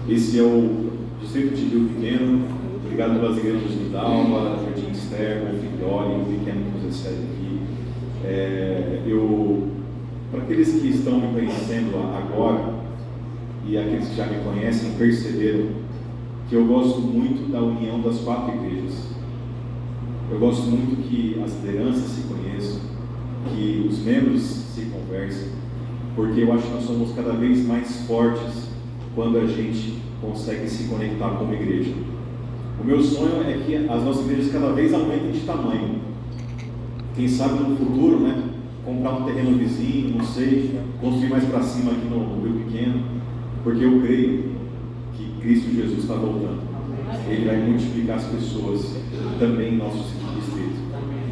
Esse é o Distrito de Rio Pequeno. Obrigado pelas igrejas de Dalma, Jardim Externo, Figlioli, o pequeno que nos recebe aqui. Para aqueles que estão me conhecendo agora e aqueles que já me conhecem perceberam que eu gosto muito da união das 4 igrejas. Eu gosto muito que as lideranças se conheçam, que os membros se conversem, porque eu acho que nós somos cada vez mais fortes quando a gente consegue se conectar como igreja. O meu sonho é que as nossas igrejas cada vez aumentem de tamanho. Quem sabe no futuro, né? Comprar um terreno vizinho, não sei, construir mais para cima aqui no Rio Pequeno, porque eu creio que Cristo Jesus está voltando. Ele vai multiplicar as pessoas também em nosso distrito.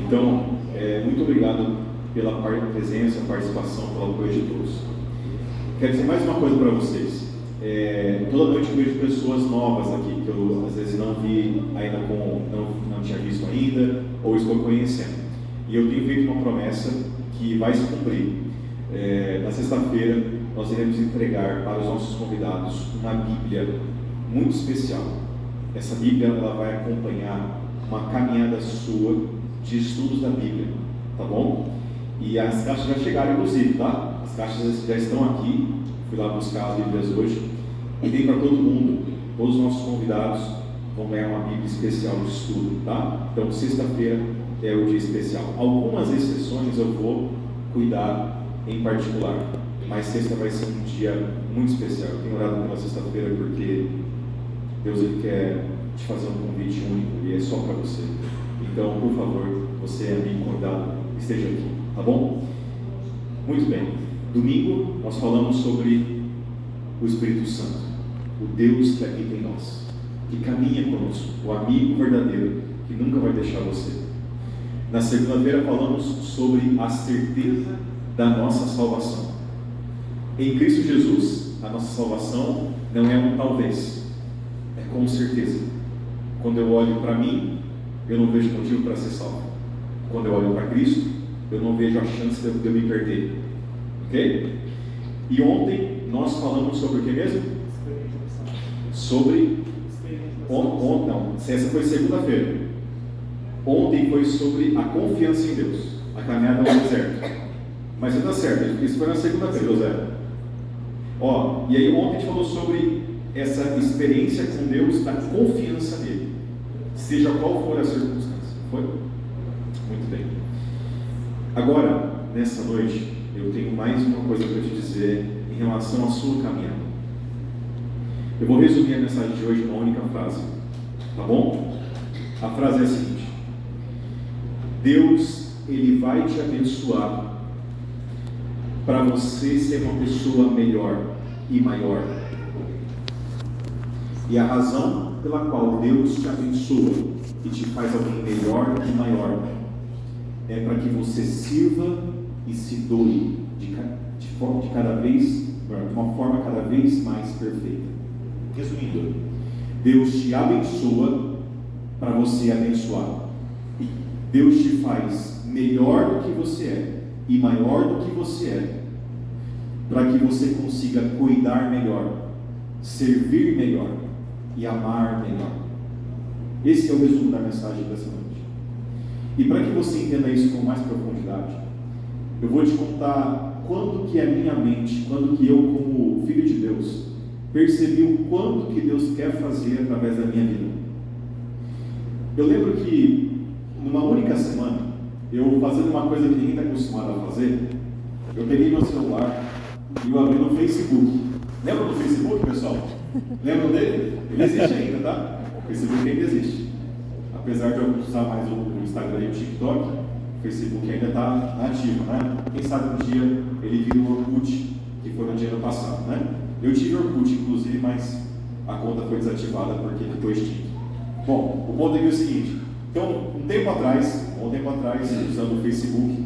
Então, muito obrigado pela presença, participação, pelo apoio de todos. Quero dizer mais uma coisa para vocês. Toda noite eu vejo pessoas novas aqui, que eu às vezes não vi ainda, não tinha visto ainda, ou estou conhecendo. E eu tenho feito uma promessa que vai se cumprir. Na sexta-feira, nós iremos entregar para os nossos convidados uma Bíblia muito especial. Essa Bíblia ela vai acompanhar uma caminhada sua de estudos da Bíblia, tá bom? E as caixas já chegaram, inclusive, tá? As caixas já estão aqui. Fui lá buscar as Bíblias hoje. E tem para todo mundo. Todos os nossos convidados vão ganhar uma Bíblia especial de estudo, tá? Então, sexta-feira é o dia especial. Algumas exceções eu vou cuidar em particular, mas sexta vai ser um dia muito especial. Eu tenho orado pela sexta-feira porque Deus ele quer te fazer um convite único e é só para você. Então, por favor, você, amigo convidado, esteja aqui, tá bom? Muito bem. Domingo nós falamos sobre o Espírito Santo, o Deus que habita em nós, que caminha conosco, o amigo verdadeiro que nunca vai deixar você. Na segunda-feira falamos sobre a certeza da nossa salvação. Em Cristo Jesus, a nossa salvação não é um talvez, é com certeza. Quando eu olho para mim, eu não vejo motivo para ser salvo. Quando eu olho para Cristo, eu não vejo a chance de eu me perder. Ok? E ontem nós falamos sobre o que mesmo? Sobre... Não, essa foi segunda-feira. Ontem foi sobre a confiança em Deus, a caminhada no deserto. Mas você está certo, isso foi na segunda-feira, José. E aí ontem a gente falou sobre essa experiência com Deus, da confiança nele, seja qual for a circunstância. Foi? Muito bem. Agora, nessa noite, eu tenho mais uma coisa para te dizer em relação à sua caminhada. Eu vou resumir a mensagem de hoje numa única frase, tá bom? A frase é a seguinte: Deus, Ele vai te abençoar para você ser uma pessoa melhor e maior. E a razão pela qual Deus te abençoa e te faz alguém melhor e maior é para que você sirva e se doe de uma forma cada vez mais perfeita. Resumindo, Deus te abençoa para você abençoar. Deus te faz melhor do que você é e maior do que você é, para que você consiga cuidar melhor, servir melhor e amar melhor. Esse é o resumo da mensagem dessa noite. E para que você entenda isso com mais profundidade, eu vou te contar quando que a minha mente, quando que eu, como filho de Deus, percebi o quanto que Deus quer fazer através da minha vida. Eu lembro que numa única semana, eu fazendo uma coisa que ninguém está acostumado a fazer, eu peguei meu celular e eu abri no Facebook. Lembra do Facebook, pessoal? Lembram dele? Ele existe ainda, tá? O Facebook ainda existe. Apesar de eu usar mais o Instagram e o TikTok, o Facebook ainda está ativo, né? Quem sabe um dia ele vira o Orkut, que foi no dia ano passado, né? Eu tive Orkut, inclusive, mas a conta foi desativada porque ficou extinto. Bom, o ponto é o seguinte. Então, um tempo atrás, usando o Facebook,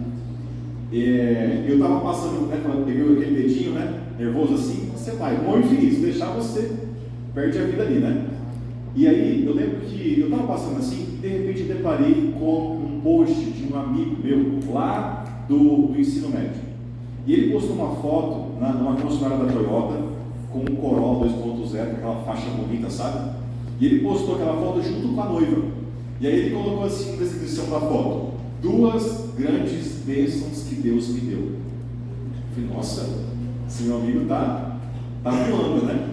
eu estava passando, né, peguei aquele dedinho, né, nervoso assim, você vai, um infinito, se deixar você perde a vida ali, né? E aí, eu lembro que eu estava passando assim, e de repente deparei com um post de um amigo meu, lá do ensino médio. E ele postou uma foto numa concessionária da Toyota, com um Corolla 2.0 zero, com aquela faixa bonita, sabe? E ele postou aquela foto junto com a noiva. E aí ele colocou assim na descrição da foto: 2 grandes bênçãos que Deus me deu. Eu falei, nossa, esse meu amigo tá voando, né?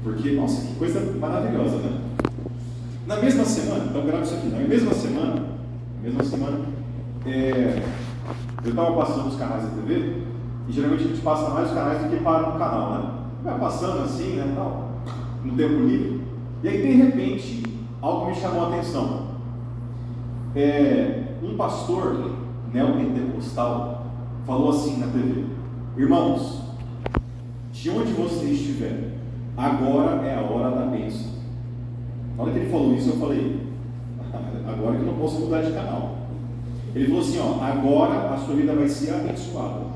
Porque, nossa, que coisa maravilhosa, né? Na mesma semana, então grava isso aqui, na mesma semana, eu estava passando os canais da TV, e geralmente a gente passa mais os canais do que para no canal, né? Vai passando assim, né, tal, no tempo livre, e aí de repente, algo me chamou a atenção. Um pastor neopentecostal falou assim na TV: irmãos, de onde você estiver, agora é a hora da bênção. Na hora que ele falou isso, eu falei: agora que eu não posso mudar de canal. Ele falou assim: agora a sua vida vai ser abençoada.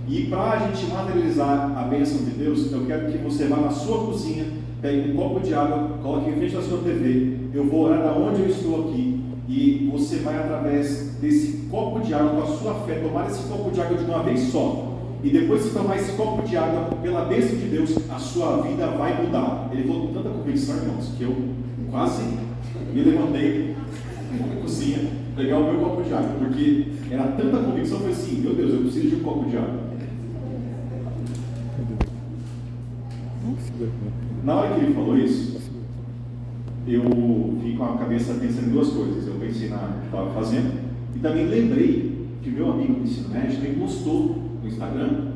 E para a gente materializar a bênção de Deus, eu quero que você vá na sua cozinha, pegue um copo de água, coloque em frente da sua TV. Eu vou orar da onde eu estou aqui, e você vai, através desse copo de água, com a sua fé, tomar esse copo de água de uma vez só. E depois de tomar esse copo de água, pela bênção de Deus, a sua vida vai mudar. Ele falou com tanta convicção, irmãos, que eu quase me levantei na cozinha, pegar o meu copo de água, porque era tanta convicção, eu falei assim: meu Deus, eu preciso de um copo de água. Na hora que ele falou isso, eu fiquei com a cabeça pensando em 2 coisas. Eu pensei na que estava fazendo, e também lembrei que o meu amigo do ensino médio também postou no Instagram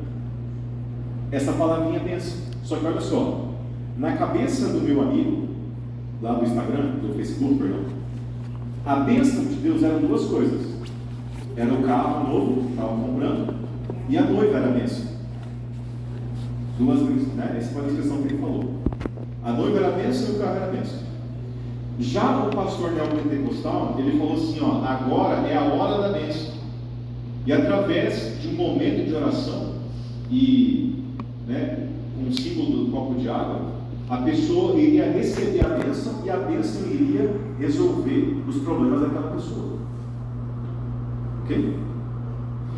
essa palavrinha bênção. Só que olha só, na cabeça do meu amigo, lá do Instagram, do Facebook, perdão, a bênção de Deus eram 2 coisas: era o carro novo que estava comprando, e a noiva era a bênção. 2 vezes, né? Essa foi a expressão que ele falou. A noiva era a bênção e o carro era a bênção. Já o pastor neopentecostal, ele falou assim: agora é a hora da bênção. E através de um momento de oração e, um símbolo do copo de água, a pessoa iria receber a bênção, e a bênção iria resolver os problemas daquela pessoa. Ok?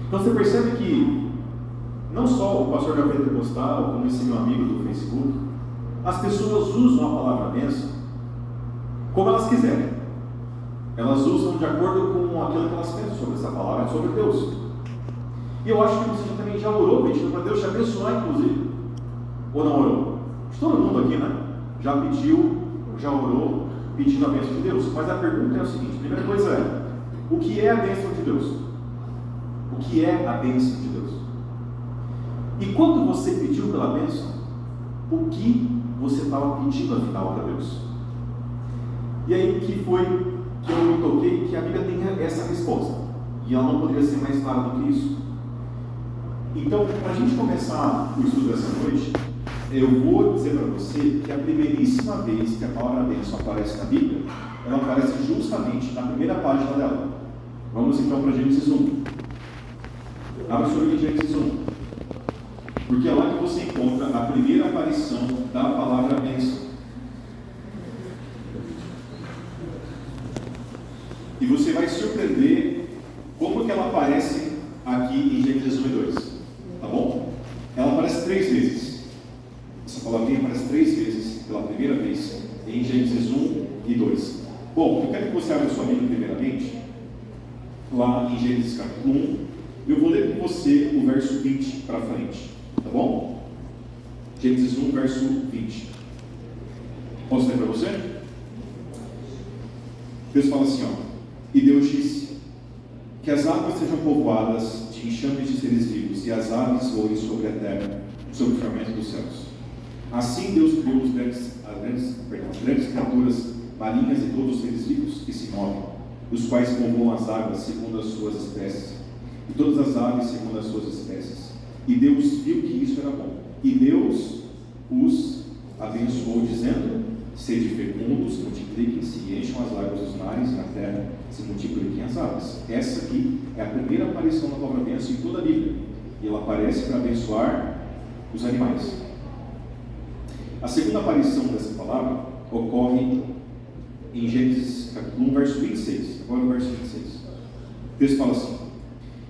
Então você percebe que não só o pastor neopentecostal, como esse meu amigo do Facebook, as pessoas usam a palavra bênção como elas quiserem. Elas usam de acordo com aquilo que elas pensam sobre essa palavra, sobre Deus. E eu acho que você também já orou pedindo para Deus te abençoar, inclusive. Ou não orou? Todo mundo aqui, né? Já pediu, já orou, pedindo a bênção de Deus. Mas a pergunta é o seguinte: a primeira coisa é: o que é a bênção de Deus? O que é a bênção de Deus? E quando você pediu pela bênção, o que você estava pedindo afinal para Deus? E aí que foi que eu me toquei que a Bíblia tem essa resposta, e ela não poderia ser mais clara do que isso. Então, para a gente começar o estudo dessa noite, eu vou dizer para você que a primeiríssima vez que a palavra bênção aparece na Bíblia, ela aparece justamente na primeira página dela. Vamos então para Gênesis 1. Abra sua Bíblia em Gênesis 1. Porque é lá que você encontra a primeira aparição da palavra bênção. E você vai se surpreender como que ela aparece aqui em Gênesis 1 e 2. Tá bom? Ela aparece 3 vezes. Essa palavrinha aparece 3 vezes, pela primeira vez, em Gênesis 1 e 2. Bom, eu quero que você abra sua Bíblia primeiramente, lá em Gênesis capítulo 1. Eu vou ler com você o verso 20 para frente. Tá bom? Gênesis 1, verso 20. Posso ler para você? Deus fala assim, E Deus disse: que as águas sejam povoadas de enxames de seres vivos, e as aves voem sobre a terra, sobre o firmamento dos céus. Assim Deus criou as grandes criaturas marinhas e todos os seres vivos que se movem, os quais povoam as águas segundo as suas espécies, e todas as aves segundo as suas espécies. E Deus viu que isso era bom. E Deus os abençoou, dizendo: sede fecundos, multipliquem-se e encham as águas dos mares, e na terra se multipliquem as aves. Essa aqui é a primeira aparição da palavra bênção em toda a Bíblia. E ela aparece para abençoar os animais. A segunda aparição dessa palavra ocorre em Gênesis capítulo 1, verso 26. Agora o verso 26. O texto fala assim: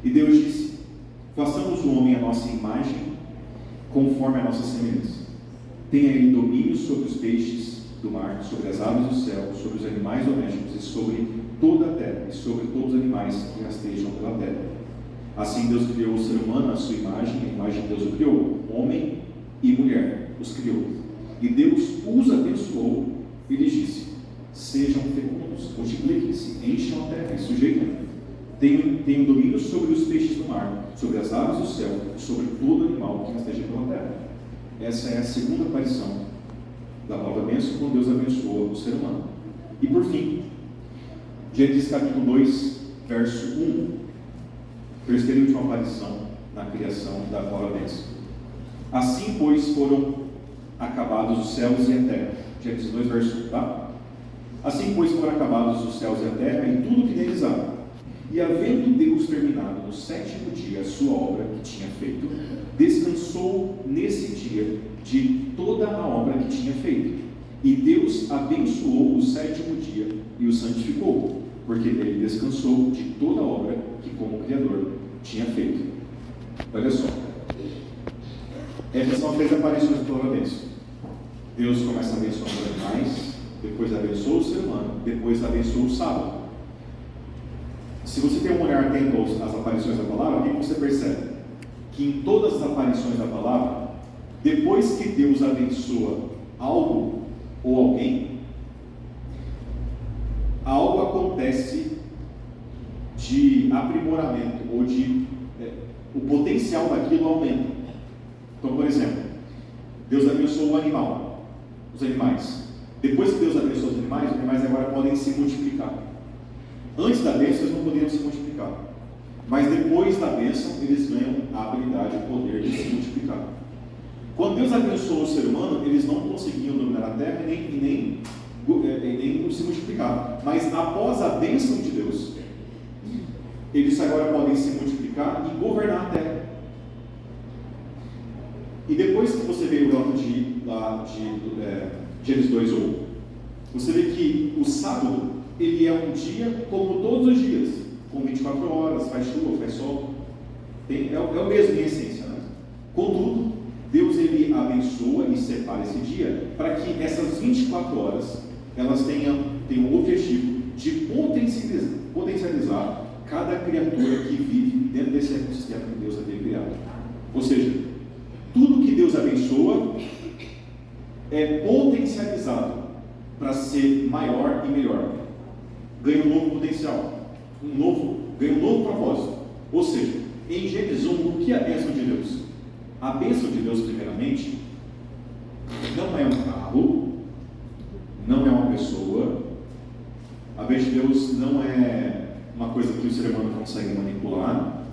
E Deus disse: façamos o homem à nossa imagem, conforme a nossa semelhança. Tenha ele domínio sobre os peixes do mar, sobre as aves do céu, sobre os animais domésticos e sobre toda a terra, e sobre todos os animais que rastejam pela terra. Assim Deus criou o ser humano à sua imagem, a imagem de Deus o criou, homem e mulher os criou. E Deus os abençoou e lhes disse: sejam fecundos, multipliquem-se, encham a terra e sujeitem-a. Tenham domínio sobre os peixes do mar, sobre as aves do céu, e sobre todo animal que rasteja pela terra. Essa é a segunda aparição da palavra bênção, quando Deus abençoa o ser humano. E por fim, Gênesis capítulo 2, verso 1, terceira e última aparição na criação da palavra bênção. Assim, pois, foram acabados os céus e a terra. Gênesis 2, verso 1, tá? Assim, pois, foram acabados os céus e a terra e tudo que neles há. E havendo Deus terminado no sétimo dia a sua obra que tinha feito, descansou nesse dia de toda a obra que tinha feito. E Deus abençoou o sétimo dia e o santificou, porque nele descansou de toda a obra que como Criador tinha feito. Olha só, essas são as três aparições do palavra bênção. Deus começa a abençoar os animais, depois abençoa o ser humano, depois abençoa o sábado. Se você tem um olhar atento às aparições da palavra, o que você percebe? Que em todas as aparições da palavra, depois que Deus abençoa algo ou alguém, algo acontece de aprimoramento, ou o potencial daquilo aumenta. Então, por exemplo, Deus abençoou o animal, os animais. Depois que Deus abençoou os animais agora podem se multiplicar. Antes da bênção eles não poderiam se multiplicar, mas depois da bênção eles ganham a habilidade, o poder de se multiplicar. Quando Deus abençoou o ser humano, eles não conseguiam dominar a terra e nem se multiplicar. Mas após a bênção de Deus, eles agora podem se multiplicar e governar a terra. E depois que você vê o relato de Gênesis 2:1, você vê que o sábado ele é um dia como todos os dias, com 24 horas, faz chuva, faz sol, é o mesmo em essência, né? Contudo, Deus ele abençoa e separa esse dia para que essas 24 horas elas tenham o objetivo de potencializar cada criatura que vive dentro desse ecossistema que Deus havia criado. Ou seja, tudo que Deus abençoa é potencializado para ser maior e melhor. Ganha um novo potencial, ganha um novo propósito. Ou seja, em Gênesis 1, o que é a bênção de Deus? A bênção de Deus, primeiramente, não é um carro, não é uma pessoa. A bênção de Deus não é uma coisa que o ser humano consegue manipular,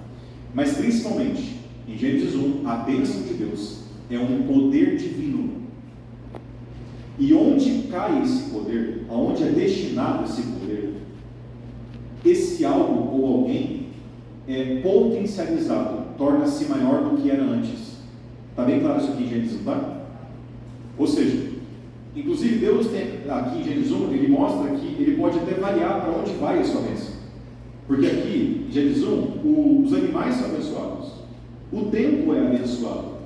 mas principalmente, em Gênesis 1, a bênção de Deus é um poder divino. E onde cai esse poder, aonde é destinado esse poder, esse algo ou alguém é potencializado, torna-se maior do que era antes. Está bem claro isso aqui em Gênesis 1, tá? Ou seja, inclusive Deus tem, aqui em Gênesis 1, ele mostra que ele pode até variar para onde vai a sua bênção. Porque aqui, em Gênesis 1, os animais são abençoados, o tempo é abençoado,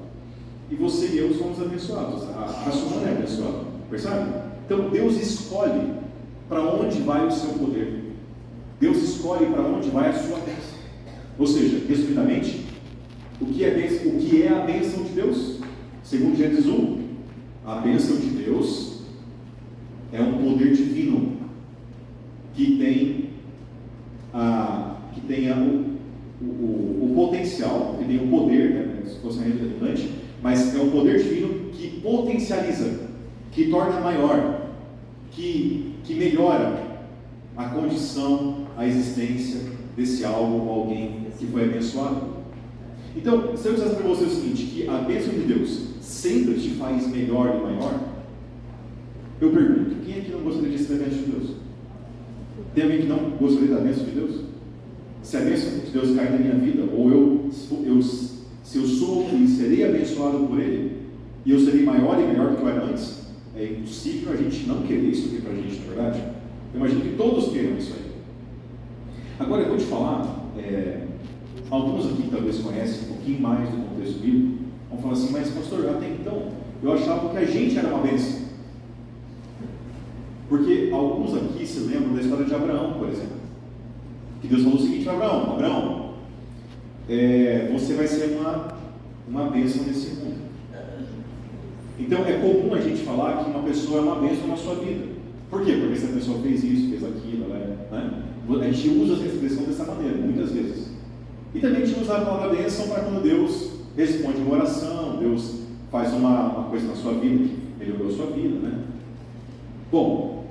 e você e eu somos abençoados, a raça humana é abençoada, percebe? Então Deus escolhe para onde vai o seu poder, Deus escolhe para onde vai a sua bênção. Ou seja, resumidamente, o que é a bênção de Deus? Segundo Gênesis 1, a bênção de Deus é um poder divino que tem o potencial, que tem o poder, né, se fosse redundante, mas é um poder divino que potencializa, que torna maior, que melhora a condição, a existência desse algo ou alguém que foi abençoado. Então, se eu dissesse para você o seguinte, que a bênção de Deus sempre te faz melhor e maior, eu pergunto, quem aqui não gostaria de receber a bênção de Deus? Tem alguém que não gostaria da bênção de Deus? Se a bênção de Deus cair na minha vida, ou se eu sou e serei abençoado por Ele, e eu serei maior e melhor do que eu era antes, é impossível a gente não querer isso aqui para a gente, na verdade? Eu imagino que todos queiram isso aí. Agora eu vou te falar, alguns aqui talvez conhecem um pouquinho mais do contexto bíblico, vão falar assim, mas pastor, até então, eu achava que a gente era uma bênção. Porque alguns aqui se lembram da história de Abraão, por exemplo. Que Deus falou o seguinte para Abraão: Abraão, você vai ser uma bênção nesse mundo. Então é comum a gente falar que uma pessoa é uma bênção na sua vida. Por quê? Porque essa pessoa fez isso, fez aquilo, né? A gente usa essa expressão dessa maneira, muitas vezes. E também a gente usa a palavra bênção para quando Deus responde uma oração, Deus faz uma coisa na sua vida que melhorou a sua vida, né? Bom,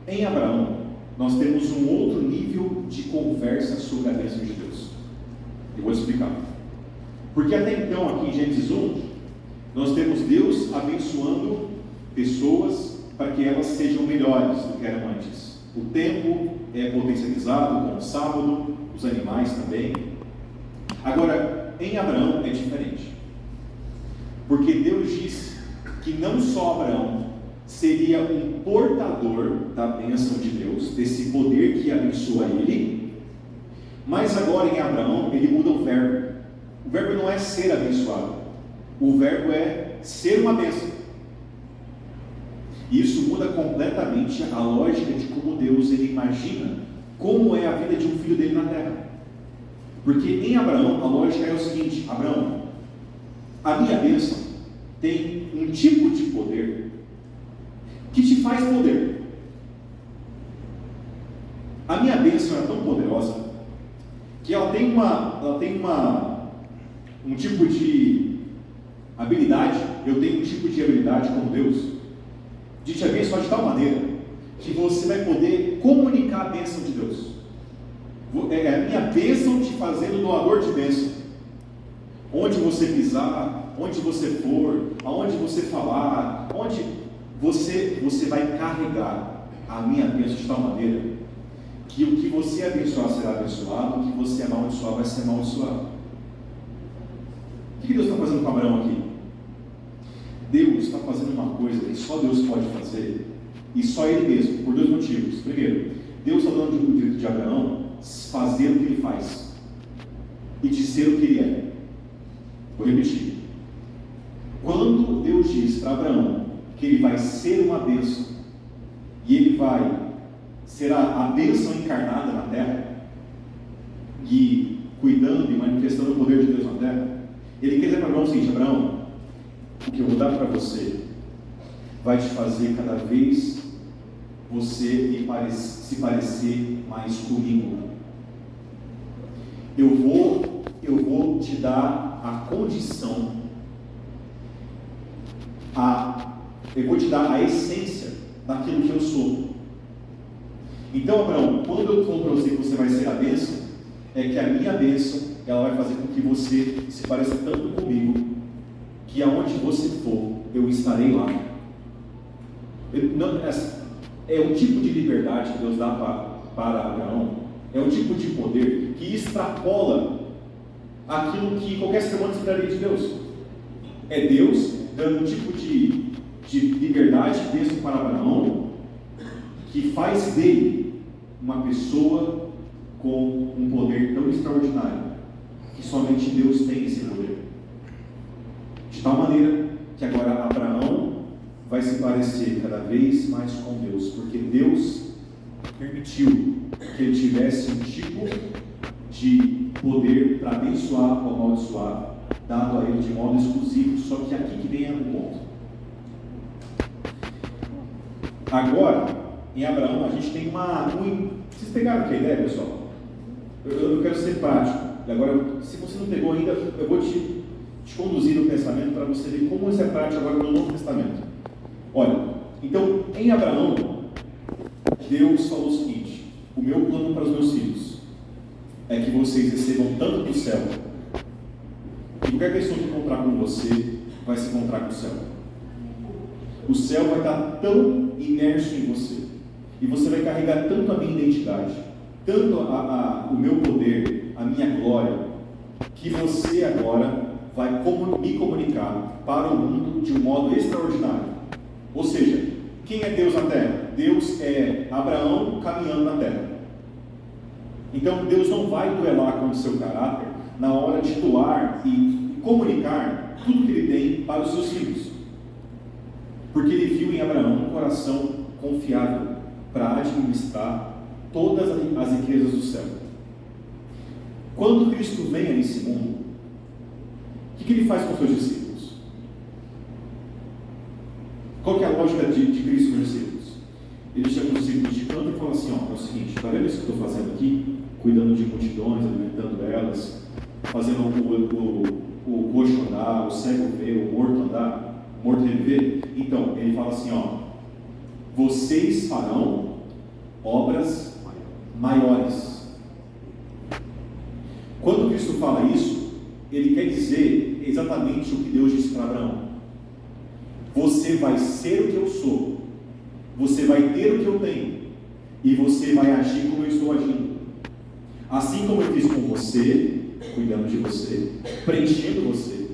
em Abraão, nós temos um outro nível de conversa sobre a bênção de Deus. Eu vou explicar. Porque até então, aqui em Gênesis 1, nós temos Deus abençoando pessoas para que elas sejam melhores do que eram antes. O tempo é potencializado com o sábado, os animais também. Agora, em Abraão é diferente. Porque Deus disse que não só Abraão seria um portador da bênção de Deus, desse poder que abençoa ele, mas agora em Abraão ele muda o verbo. O verbo não é ser abençoado, o verbo é ser uma bênção. E isso muda completamente a lógica de como Deus ele imagina como é a vida de um filho dele na terra. Porque em Abraão a lógica é o seguinte: Abraão, a minha bênção tem um tipo de poder que te faz poder. A minha bênção é tão poderosa que ela tem um tipo de habilidade, eu tenho um tipo de habilidade como Deus, de te abençoar de tal maneira que você vai poder comunicar a bênção de Deus. É a minha bênção te fazendo doador de bênção. Onde você pisar, onde você for, aonde você falar, onde você vai carregar a minha bênção de tal maneira que o que você abençoar será abençoado, o que você amaldiçoar vai ser amaldiçoado. O que Deus está fazendo com Abraão aqui? Deus está fazendo uma coisa que só Deus pode fazer, e só Ele mesmo, por dois motivos. Primeiro, Deus está dando o direito de Abraão fazer o que ele faz e de ser o que ele é. Vou repetir. Quando Deus diz para Abraão que ele vai ser uma bênção, e ele será a bênção encarnada na terra, e cuidando e manifestando o poder de Deus na terra, ele quer dizer para Abraão o seguinte: Abraão, o que eu vou dar para você vai te fazer cada vez você se parecer mais comigo. Eu vou te dar a condição, eu vou te dar a essência daquilo que eu sou. Então, Abraão, quando eu falo para você que você vai ser a bênção, é que a minha bênção, ela vai fazer com que você se pareça tanto comigo, que aonde você for, eu estarei lá. É um tipo de liberdade que Deus dá para Abraão, é um tipo de poder que extrapola aquilo que qualquer ser humano esperaria de Deus. É Deus dando um tipo de liberdade mesmo para Abraão, que faz dele uma pessoa com um poder tão extraordinário, que somente Deus tem esse poder. De tal maneira que agora Abraão vai se parecer cada vez mais com Deus, porque Deus permitiu que ele tivesse um tipo de poder para abençoar ou amaldiçoar, dado a ele de modo exclusivo. Só que aqui que vem o ponto. Agora, em Abraão, a gente tem Vocês pegaram aqui a ideia, pessoal? Eu quero ser prático. E agora, se você não pegou ainda, eu vou te conduzir no pensamento para você ver como isso é prático agora no Novo Testamento. Olha, então, em Abraão, Deus falou o seguinte: o meu plano para os meus filhos é que vocês recebam tanto do céu, que qualquer pessoa que encontrar com você vai se encontrar com o céu. O céu vai estar tão imerso em você, e você vai carregar tanto a minha identidade, tanto o meu poder, a minha glória, que você agora vai me comunicar para o mundo de um modo extraordinário. Ou seja, quem é Deus na terra? Deus é Abraão caminhando na terra. Então Deus não vai duelar com o seu caráter na hora de doar e comunicar tudo que ele tem para os seus filhos. porque ele viu em Abraão um coração confiável para administrar todas as riquezas do céu. Quando Cristo vem a esse mundo, o que ele faz com os seus discípulos? Qual que é a lógica de Cristo com os discípulos? Ele chama os discípulos de canto e fala assim: ó, é o seguinte, está vendo isso que eu estou fazendo aqui? Cuidando de multidões, alimentando elas, fazendo o coxo andar, o cego ver, o morto andar, o morto reviver. Então, ele fala assim, ó, vocês farão obras maiores. Quando Cristo fala isso, ele quer dizer exatamente o que Deus disse para Abraão: você vai ser o que eu sou, você vai ter o que eu tenho, e você vai agir como eu estou agindo. Assim como eu fiz com você, cuidando de você, preenchendo você,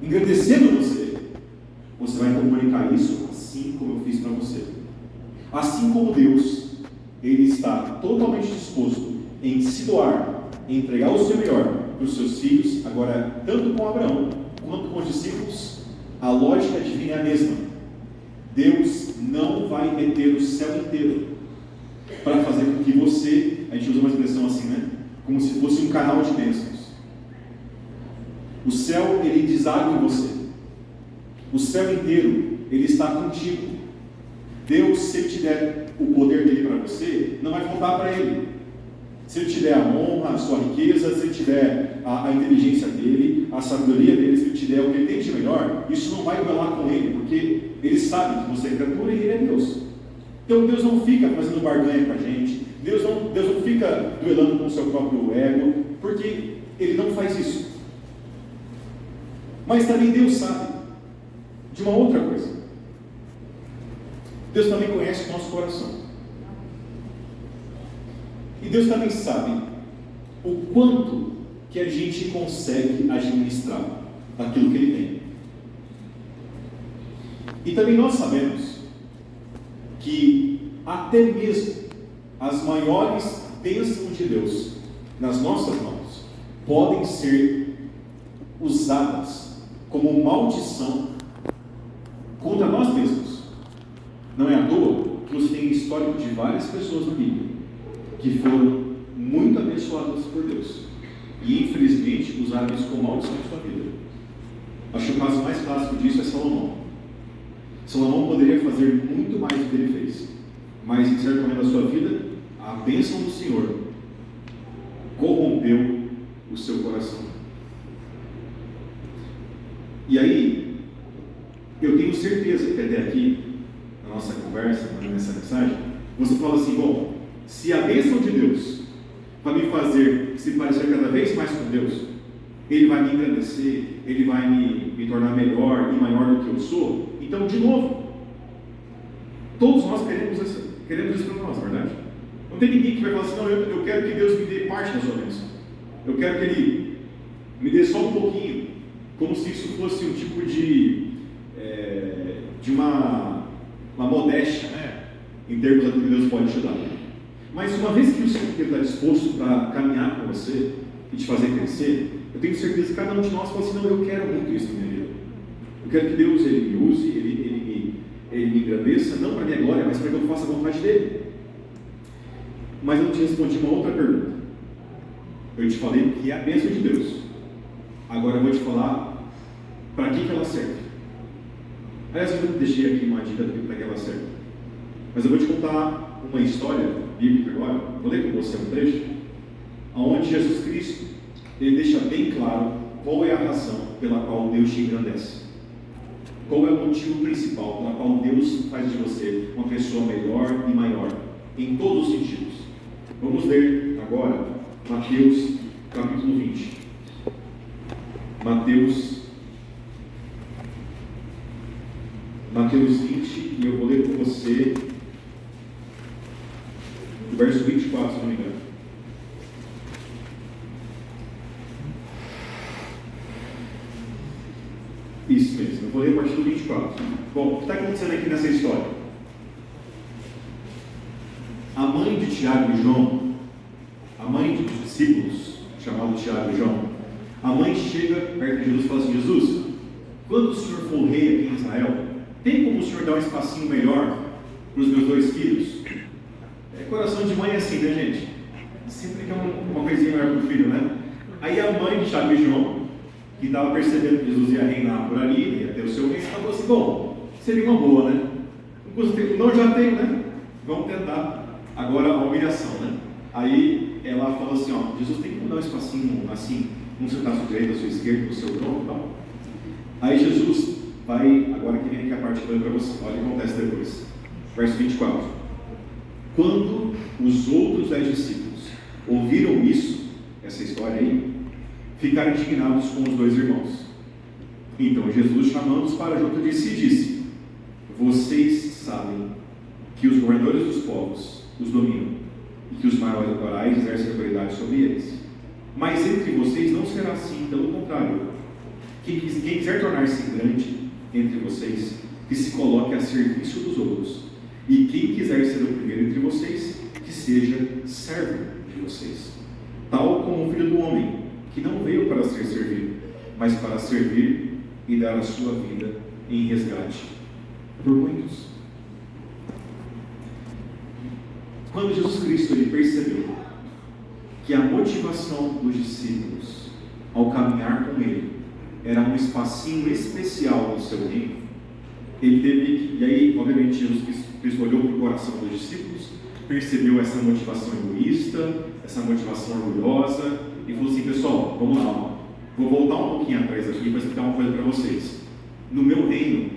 engrandecendo você, você vai comunicar isso assim como eu fiz para você. Assim como Deus, Ele está totalmente disposto em se doar, em entregar o seu melhor para os seus filhos, agora tanto com Abraão quanto com os discípulos, a lógica divina é a mesma. Deus não vai meter o céu inteiro para fazer com que você, a gente usa uma expressão assim, né? Como se fosse um canal de bênçãos. O céu, ele deságua em você. O céu inteiro, ele está contigo. Deus, se Ele te der o poder dele para você, não vai voltar para Ele. Se Ele te der a honra, a sua riqueza, se Ele te der a inteligência dele, a sabedoria dele, se Ele te der o que Ele tem de melhor, isso não vai duelar com Ele, porque Ele sabe que você é criatura e Ele é Deus. Então Deus não fica fazendo barganha com a gente, Deus não fica duelando com o seu próprio ego, porque Ele não faz isso. Mas também Deus sabe de uma outra coisa. Deus também conhece o nosso coração. E Deus também sabe o quanto que a gente consegue administrar aquilo que Ele tem. E também nós sabemos que até mesmo as maiores bênçãos de Deus nas nossas mãos podem ser usadas como maldição contra nós mesmos. Não é à toa que você tem histórico de várias pessoas na Bíblia que foram muito abençoadas por Deus e infelizmente usaram isso como maldição em sua vida. Acho que o caso mais clássico disso é Salomão. Salomão poderia fazer muito mais do que ele fez, mas em certo momento da sua vida, a bênção do Senhor corrompeu o seu coração. E aí, eu tenho certeza que até aqui, na nossa conversa, nessa mensagem, você fala assim: bom, se a bênção de Deus vai me fazer se parecer cada vez mais com Deus, Ele vai me engrandecer, Ele vai me tornar melhor e maior do que eu sou, então, de novo, todos nós queremos isso para nós, não é verdade? Não tem ninguém que vai falar assim: não, eu quero que Deus me dê parte da sua bênção, eu quero que Ele me dê só um pouquinho, como se isso fosse um tipo de uma modéstia, né? Em termos daquilo que Deus pode te dar. Mas uma vez que o Senhor está disposto para caminhar com você e te fazer crescer, eu tenho certeza que cada um de nós fala assim: não, eu quero muito isso na minha vida. Eu quero que Deus Ele me use, Ele me engrandeça, não para a minha glória, mas para que eu faça a vontade dEle. Mas eu não te respondi uma outra pergunta. Eu te falei que é a bênção de Deus. Agora eu vou te falar para que ela serve. Aliás, eu deixei aqui uma dica para que ela serve. Mas eu vou te contar uma história bíblica agora. Vou ler com você um trecho, onde Jesus Cristo Ele deixa bem claro qual é a razão pela qual Deus te engrandece. Qual é o motivo principal pela qual Deus faz de você uma pessoa melhor e maior, em todos os sentidos. Vamos ler agora Mateus capítulo 20. Mateus 20, e eu vou ler com você o verso 24, se não me engano. Isso mesmo, eu vou ler a partir do 24. Bom, o que está acontecendo aqui nessa história? A mãe de Tiago e João, a mãe dos discípulos, chamados Tiago e João, a mãe chega perto de Jesus e fala assim: Jesus, quando o Senhor for rei aqui em Israel, tem como o senhor dar um espacinho melhor para os meus 2 filhos? Coração de mãe é assim, né, gente? Sempre quer uma coisinha melhor para o filho, né? Aí a mãe de Tiago e João, que estava percebendo que Jesus ia reinar por ali, ia ter o seu reino, falou assim: bom, seria uma boa, né? Não, já tenho, né? Vamos tentar agora a humilhação, né? Aí ela falou assim: ó, Jesus, tem que dar um espacinho assim, um sentar à sua direita, à sua esquerda, no seu trono e tal. Aí Jesus vai, agora que vem aqui a parte que eu para você, olha o que acontece depois. Verso 24. Quando os outros 10 discípulos ouviram isso, essa história aí, ficaram indignados com os 2 irmãos. Então Jesus, chamando-os para junto de si, disse: vocês sabem que os governadores dos povos os dominam e que os maiorais exercem autoridade sobre eles. Mas entre vocês não será assim, pelo contrário. Quem quiser tornar-se grande entre vocês, que se coloque a serviço dos outros. E quem quiser ser o primeiro entre vocês, que seja servo de vocês. Tal como o Filho do Homem, que não veio para ser servido, mas para servir e dar a sua vida em resgate por muitos. Quando Jesus Cristo ele percebeu que a motivação dos discípulos ao caminhar com ele era um espacinho especial no seu reino, ele teve que, e aí obviamente Jesus Cristo olhou para o coração dos discípulos, percebeu essa motivação egoísta, essa motivação orgulhosa, e falou assim: pessoal, vamos lá, vou voltar um pouquinho atrás aqui para explicar uma coisa para vocês. No meu reino,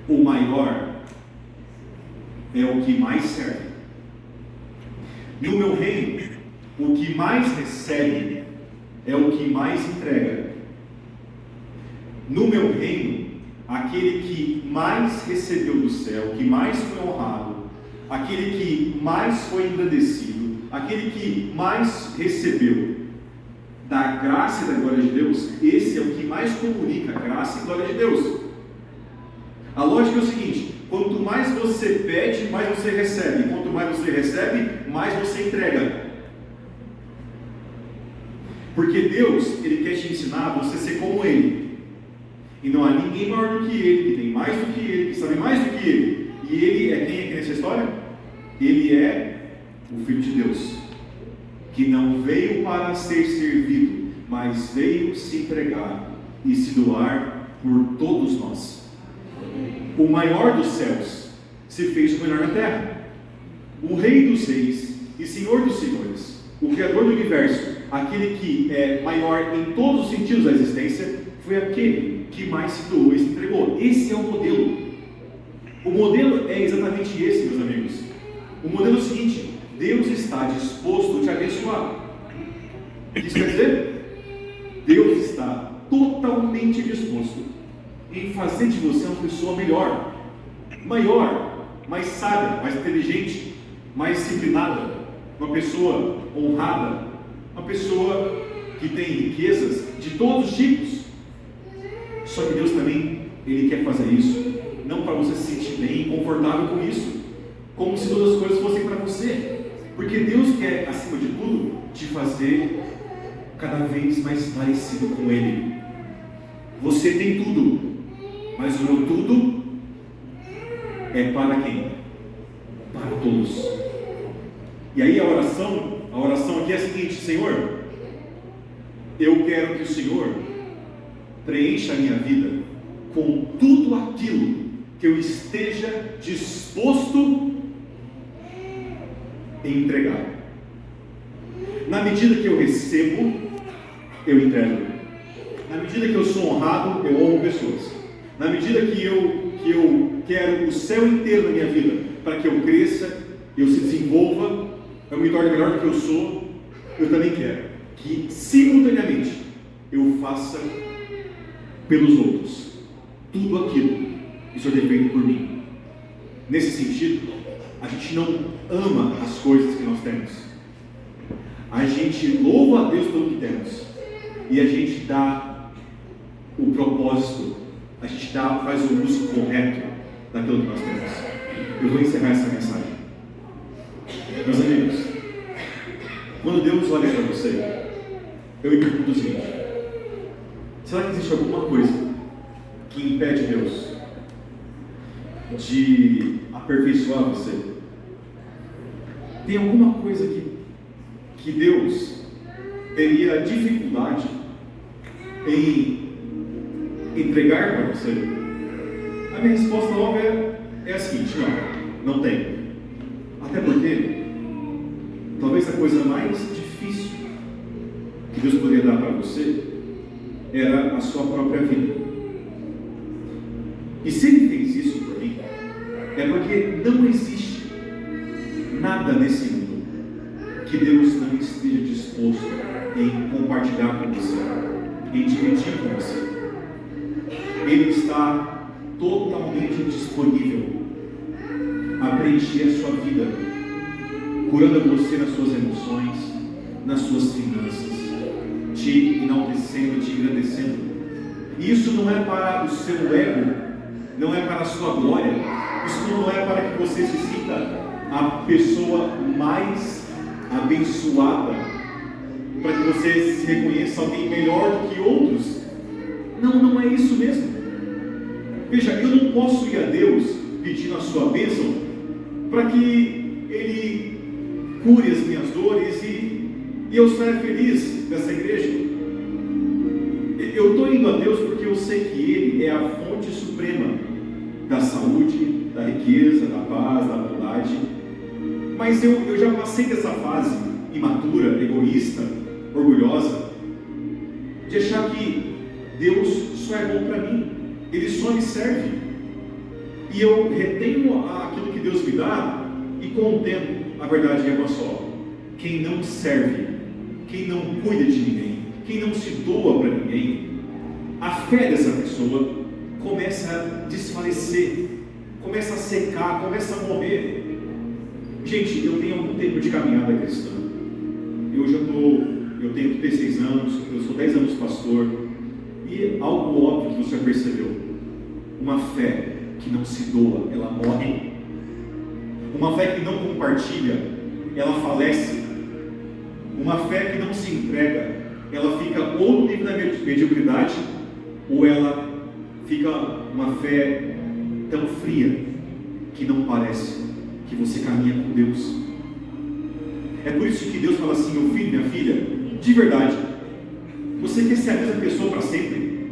o maior é o que mais serve. No meu reino, o que mais recebe é o que mais entrega. No meu reino, aquele que mais recebeu do céu, que mais foi honrado, aquele que mais foi engrandecido, aquele que mais recebeu da graça e da glória de Deus, esse é o que mais comunica a graça e glória de Deus. A lógica é o seguinte: quanto mais você pede, mais você recebe. Quanto mais você recebe, mais você entrega. Porque Deus, Ele quer te ensinar a você ser como Ele. E não há ninguém maior do que Ele, que tem mais do que Ele, que sabe mais do que Ele. E Ele é quem aqui nessa história? Ele é o Filho de Deus, que não veio para ser servido, mas veio se entregar e se doar por todos nós. O maior dos céus se fez o menor na terra. O Rei dos reis e Senhor dos senhores, o Criador do universo, aquele que é maior em todos os sentidos da existência, foi aquele que mais se doou e se entregou. Esse é o modelo. O modelo é exatamente esse, meus amigos. O modelo é o seguinte: Deus está disposto a te abençoar. Isso quer dizer? Deus está totalmente disposto em fazer de você uma pessoa melhor, maior, mais sábia, mais inteligente, mais disciplinada, uma pessoa honrada, uma pessoa que tem riquezas de todos os tipos. Só que Deus também, Ele quer fazer isso, não para você se sentir bem e confortável com isso, como se todas as coisas fossem para você, porque Deus quer, acima de tudo, te fazer cada vez mais parecido com Ele. Você tem tudo, mas o meu tudo é para quem? Para todos. E aí a oração aqui é a seguinte: Senhor, eu quero que o Senhor preencha a minha vida com tudo aquilo que eu esteja disposto em entregar. Na medida que eu recebo, eu entrego. Na medida que eu sou honrado, eu honro pessoas. Na medida que eu quero o céu inteiro na minha vida, para que eu cresça, eu se desenvolva, eu me torne melhor do que eu sou, eu também quero que simultaneamente eu faça pelos outros tudo aquilo que o Senhor tem feito por mim. Nesse sentido, a gente não ama as coisas que nós temos, a gente louva a Deus pelo que temos, e a gente dá o propósito, a gente faz o uso correto daquilo que nós temos. Eu vou encerrar essa mensagem. Meus amigos, quando Deus olha para você, eu me pergunto o seguinte: será que existe alguma coisa que impede Deus de aperfeiçoar você? Tem alguma coisa que Deus teria dificuldade em entregar para você? A minha resposta óbvia é a seguinte: não tem. Até porque talvez a coisa mais difícil que Deus poderia dar para você era a sua própria vida. E se Ele fez isso por mim, é porque não existe nada nesse mundo que Deus não esteja disposto em compartilhar com você, em dividir com você. Ele está totalmente disponível a preencher a sua vida, curando você nas suas emoções, nas suas finanças, te enaltecendo, te engrandecendo. E isso não é para o seu ego, não é para a sua glória, isso não é para que você se sinta a pessoa mais abençoada, para que você se reconheça alguém melhor do que outros. Não é isso mesmo. Veja, eu não posso ir a Deus pedindo a sua bênção para que Ele cure as minhas dores e eu saia feliz dessa igreja. Eu estou indo a Deus porque eu sei que Ele é a fonte suprema da saúde, da riqueza, da paz, da bondade. Mas eu já passei dessa fase imatura, egoísta, orgulhosa, de achar que Deus só é bom para mim, Ele só me serve. E eu retenho aquilo que Deus me dá e com o tempo, a verdade é uma só: quem não serve, quem não cuida de ninguém, quem não se doa para ninguém, a fé dessa pessoa começa a desfalecer, começa a secar, começa a morrer. Gente, eu tenho algum tempo de caminhada cristã. Eu tenho 36 anos, eu sou 10 anos pastor, e algo óbvio que você percebeu: uma fé que não se doa, ela morre. Uma fé que não compartilha, ela falece. Uma fé que não se entrega, ela fica ou no nível da mediocridade, ou ela fica uma fé tão fria que não parece que você caminha com Deus. É por isso que Deus fala assim: meu filho, minha filha, de verdade, você quer ser a mesma pessoa para sempre?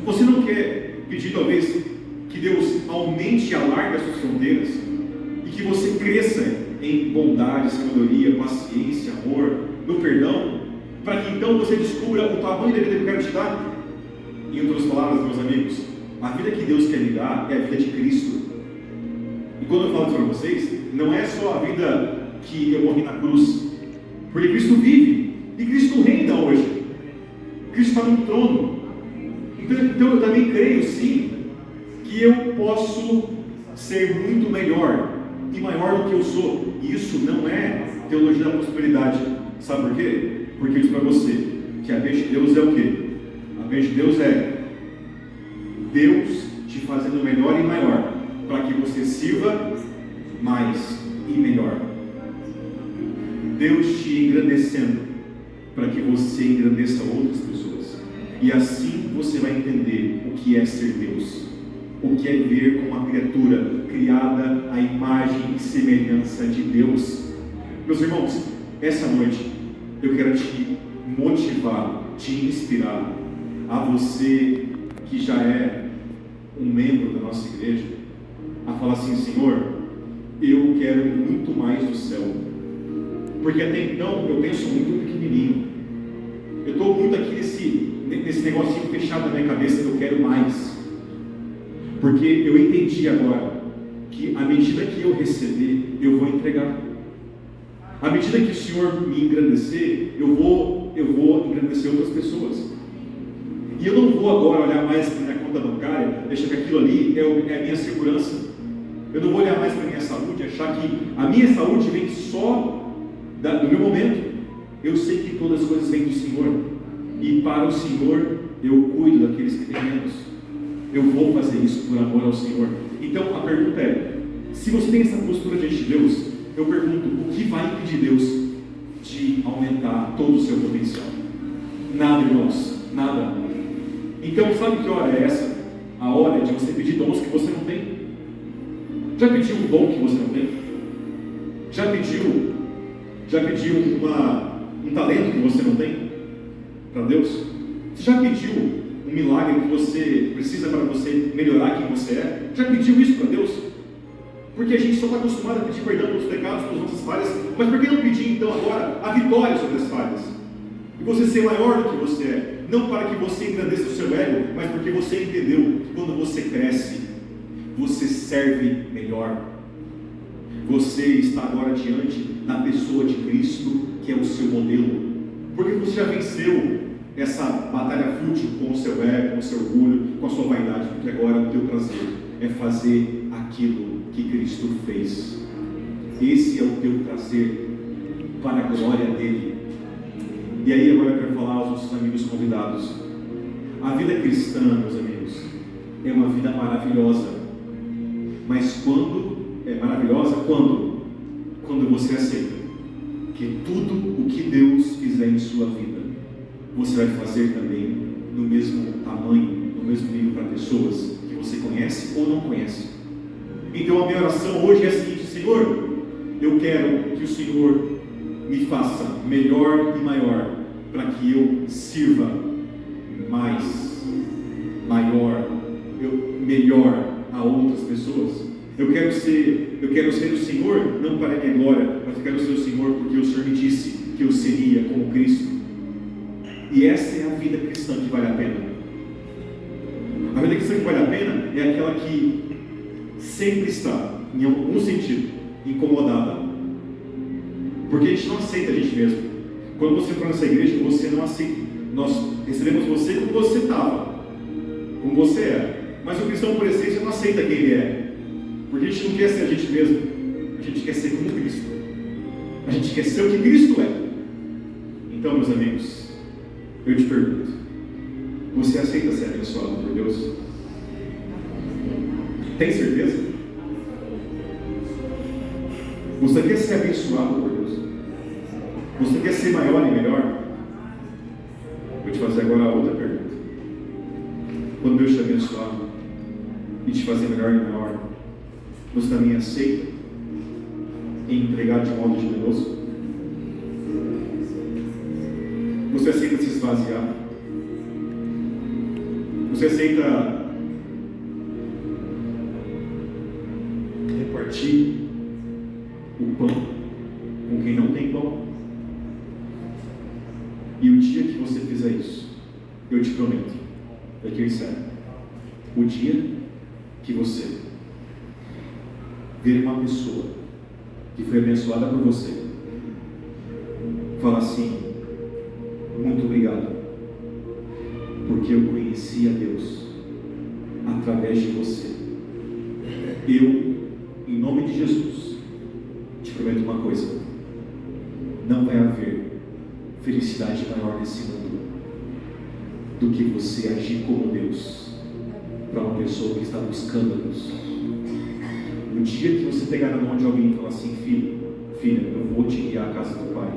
Você não quer pedir talvez que Deus aumente e alargue as suas fronteiras e que você cresça em bondade, sabedoria, paciência, amor, no perdão, para que então você descubra o tamanho da vida que eu quero te dar? Em outras palavras, meus amigos, a vida que Deus quer me dar é a vida de Cristo. E quando eu falo isso para vocês, não é só a vida que eu morri na cruz, porque Cristo vive e Cristo reina hoje. Cristo está no trono. Então eu também creio sim que eu posso ser muito melhor e maior do que eu sou. E isso não é teologia da prosperidade. Sabe por quê? Porque eu digo para você que a bênção de Deus é o quê? A bênção de Deus é Deus te fazendo melhor e maior, para que você sirva mais e melhor. Deus te engrandecendo, para que você engrandeça outras pessoas. E assim você vai entender o que é ser Deus, o que é viver com uma criatura criada à imagem e semelhança de Deus. Meus irmãos, essa noite eu quero te motivar, te inspirar, a você que já é um membro da nossa igreja, a falar assim: Senhor, eu quero muito mais do céu, porque até então eu penso muito pequenininho, eu estou muito aqui nesse negocinho fechado na minha cabeça, eu quero mais, porque eu entendi agora que à medida que eu receber, eu vou entregar. À medida que o Senhor me engrandecer, eu vou engrandecer outras pessoas. E eu não vou agora olhar mais para a minha conta bancária, deixar que aquilo ali é a minha segurança. Eu não vou olhar mais para a minha saúde, achar que a minha saúde vem só do meu momento. Eu sei que todas as coisas vêm do Senhor. E para o Senhor, eu cuido daqueles que têm menos. Eu vou fazer isso por amor ao Senhor. Então a pergunta é: se você tem essa postura diante de Deus, eu pergunto, o que vai impedir Deus de aumentar todo o seu potencial? Nada, irmãos, nada. Então, sabe que hora é essa? A hora de você pedir dons que você não tem. Já pediu um dom que você não tem? Já pediu um talento que você não tem para Deus? Você já pediu um milagre que você precisa para você melhorar quem você é? Já pediu isso para Deus? Porque a gente só está acostumado a pedir perdão pelos pecados, pelas nossas falhas, mas por que não pedir então agora a vitória sobre as falhas? E você ser maior do que você é, não para que você engrandeça o seu ego, mas porque você entendeu que quando você cresce, você serve melhor. Você está agora diante da pessoa de Cristo, que é o seu modelo, porque você já venceu essa batalha fútil com o seu ego, com o seu orgulho, com a sua vaidade, porque agora o teu prazer é fazer aquilo que Cristo fez. Esse é o teu prazer para a glória dele. E aí agora eu quero falar aos nossos amigos convidados. A vida cristã, meus amigos, é uma vida maravilhosa. Mas quando é maravilhosa? Quando você aceita que tudo o que Deus fizer em sua vida, você vai fazer também no mesmo tamanho, no mesmo nível para pessoas que você conhece ou não conhece. Então a minha oração hoje é a seguinte: Senhor, eu quero que o Senhor me faça melhor e maior, para que eu sirva mais, maior, melhor a outras pessoas. Eu quero ser o Senhor, não para a minha glória, mas eu quero ser o Senhor porque o Senhor me disse que eu seria como Cristo. E essa é a vida cristã que vale a pena. A vida cristã que vale a pena é aquela que sempre está, em algum sentido, incomodada. Porque a gente não aceita a gente mesmo. Quando você entrou nessa igreja, você não aceita. Nós recebemos você como você estava, como você é. Mas o cristão, por essência, não aceita quem ele é. Porque a gente não quer ser a gente mesmo. A gente quer ser como Cristo. A gente quer ser o que Cristo é. Então, meus amigos, eu te pergunto: você aceita ser abençoado por Deus? Tem certeza? Você quer ser abençoado por Deus? Você quer ser maior e melhor? Vou te fazer agora a outra pergunta. Quando Deus te abençoar e te fazer melhor e maior, você também aceita entregar de modo generoso? Você aceita se esvaziar? Você aceita repartir o pão com quem não tem pão? E o dia que você fizer isso, eu te prometo, aqui eu encerro, o dia que você ver uma pessoa que foi abençoada por você, fala assim: muito obrigado, porque eu conheci a Deus através de você. Eu, em nome de Jesus, te prometo uma coisa: não vai haver felicidade maior nesse mundo do que você agir como Deus para uma pessoa que está buscando a Deus. No dia que você pegar na mão de alguém e falar assim: filho, filha, eu vou te guiar à casa do Pai,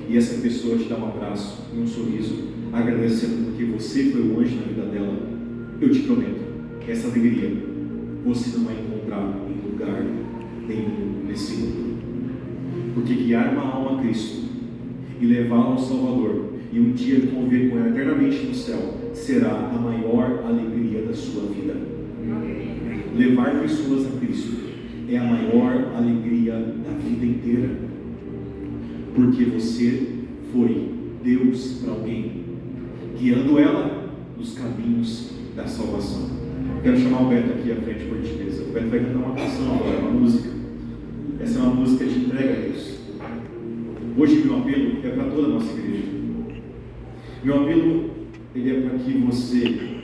e essa pessoa te dá um abraço e um sorriso, agradecendo porque você foi o anjo na vida dela, eu te prometo, essa alegria você não vai encontrar em lugar nenhum nesse mundo. Porque guiar uma alma a Cristo e levá-la ao Salvador e um dia conviver com ela eternamente no céu será a maior alegria da sua vida. Levar pessoas a Cristo é a maior alegria da vida inteira, porque você foi Deus para alguém, guiando ela nos caminhos da salvação. Quero chamar o Beto aqui à frente, por gentileza. O Beto vai cantar uma canção agora, uma música. Essa é uma música de entrega a Deus. Hoje meu apelo é para toda a nossa igreja. Meu apelo ele é para que você,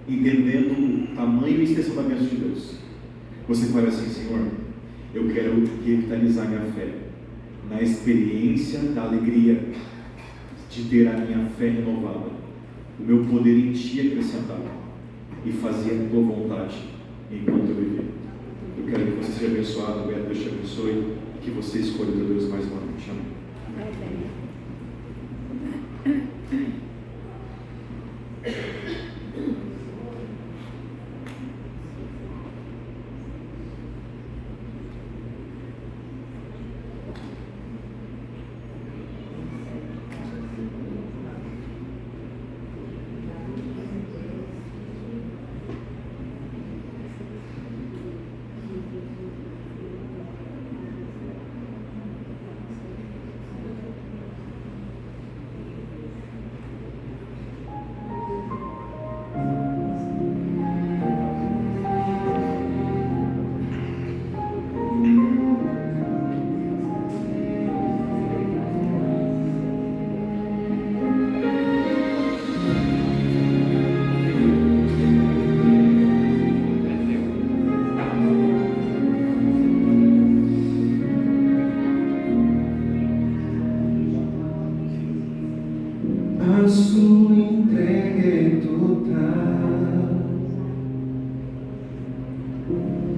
entendendo o tamanho e extensão da bênção de Deus, você fale assim: Senhor, eu quero revitalizar minha fé na experiência da alegria de ter a minha fé renovada, o meu poder em Ti acrescentado e fazer a Tua vontade enquanto eu viver. Eu quero que você seja abençoado, Beto, Deus te abençoe e que você escolha o Deus mais uma noite. Amém.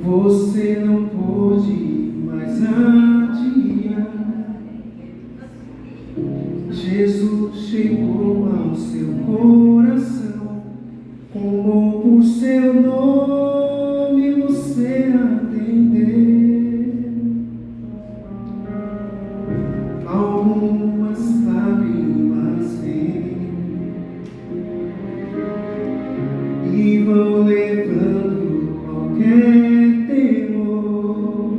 Você não pôde mais adiar. Jesus chegou ao seu coração, como por seu nome você atender. Algumas lágrimas vêm e vão levando qualquer temor.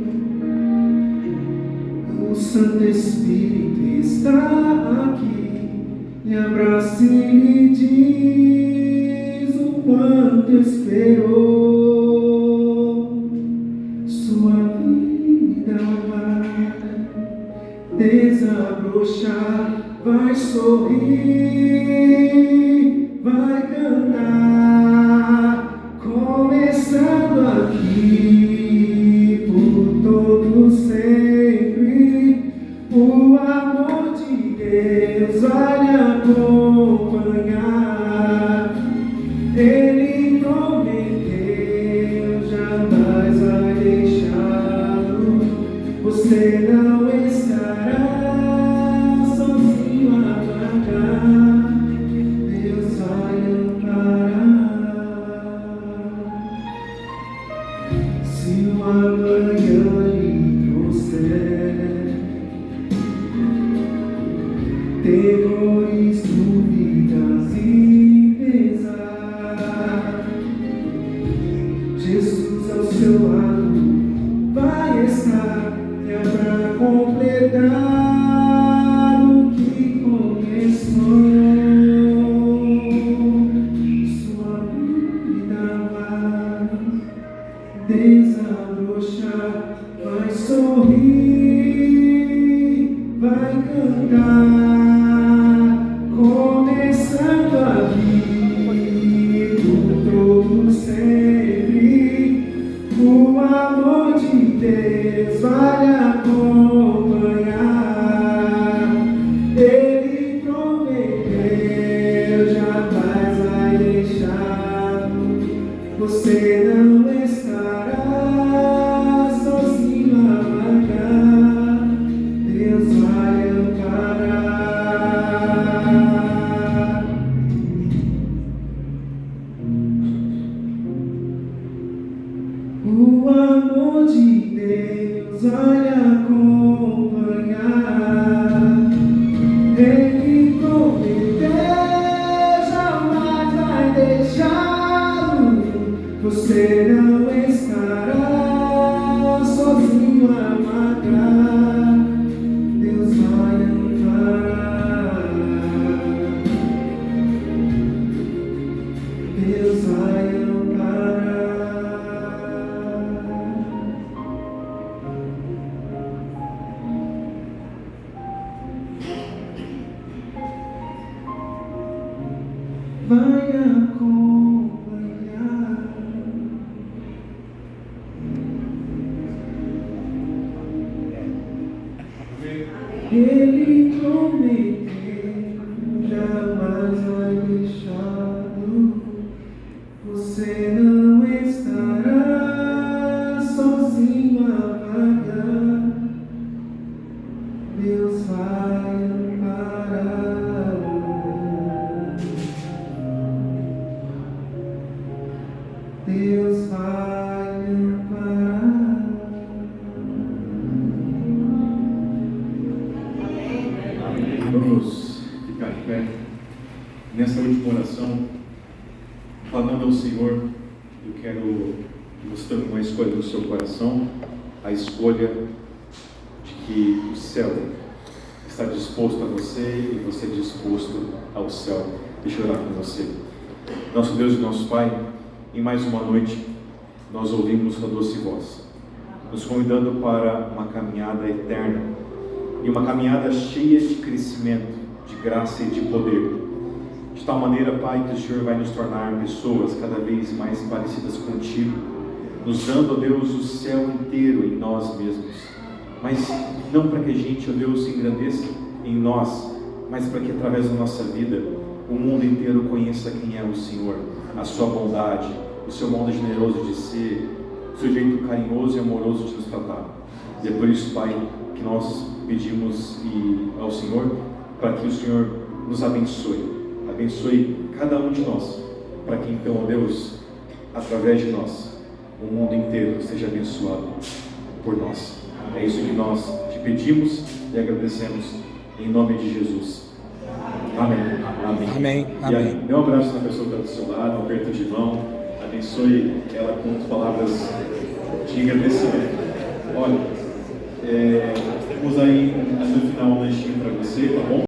O Santo Espírito está aqui, me abraça e me diz o quanto esperou. Sua vida vai desabrochar, vai sorrir, vai cantar, começando aqui por todo sempre. O amor de Deus vai lhe acompanhar. Ele prometeu, jamais vai deixá-lo. Você não estará sozinho a vagar. Deus vai lhe amparar. Se o amanhã lhe trouxer temores, dúvidas e pesar, Jesus ao seu lado vai estar, é para completar o que começou. Sua vida vai desabrochar, vai sorrir, vai cantar, começando aqui por todo sempre. O amor de Deus vai lhe acompanhar. Ele prometeu, jamais vai deixá-lo. Você não estará sozinho a vagar. Deus vai lhe amparar. O amor de Deus vai lhe acompanhar. Ele prometeu, jamais vai deixá-lo. Você não estará sozinho a vagar. Deus vai lhe amparar. Deus vai lhe amparar. Vai acompanhar. Ele prometeu, jamais vai deixá-lo. Você não estará sozinho a vagar. Deus vai amparar. Deus vai amparar. Vamos ficar de pé nessa última oração, falando ao Senhor. Eu quero que você tome uma escolha no seu coração, a escolha de que o céu está disposto a você e você disposto ao céu. Deixa eu orar com você. Nosso Deus e nosso Pai, em mais uma noite, nós ouvimos sua doce voz, nos convidando para uma caminhada eterna e uma caminhada cheia de crescimento, de graça e de poder. De tal maneira, Pai, que o Senhor vai nos tornar pessoas cada vez mais parecidas contigo, nos dando, ó Deus, o céu inteiro em nós mesmos. Mas não para que a gente, ó Deus, se engrandeça em nós, mas para que através da nossa vida o mundo inteiro conheça quem é o Senhor, a sua bondade, o seu modo generoso de ser, o seu jeito carinhoso e amoroso de nos tratar. E é por isso, Pai, que nós pedimos ao Senhor para que o Senhor nos abençoe cada um de nós, para que então, ó Deus, através de nós, o mundo inteiro seja abençoado por nós. É isso que nós te pedimos e agradecemos em nome de Jesus. Amém. Amém. Amém. E aí, dê um abraço na pessoa que está do seu lado, um aperto de mão, abençoe ela com palavras de agradecimento. Olha, temos aí no final um lanchinho para você, tá bom?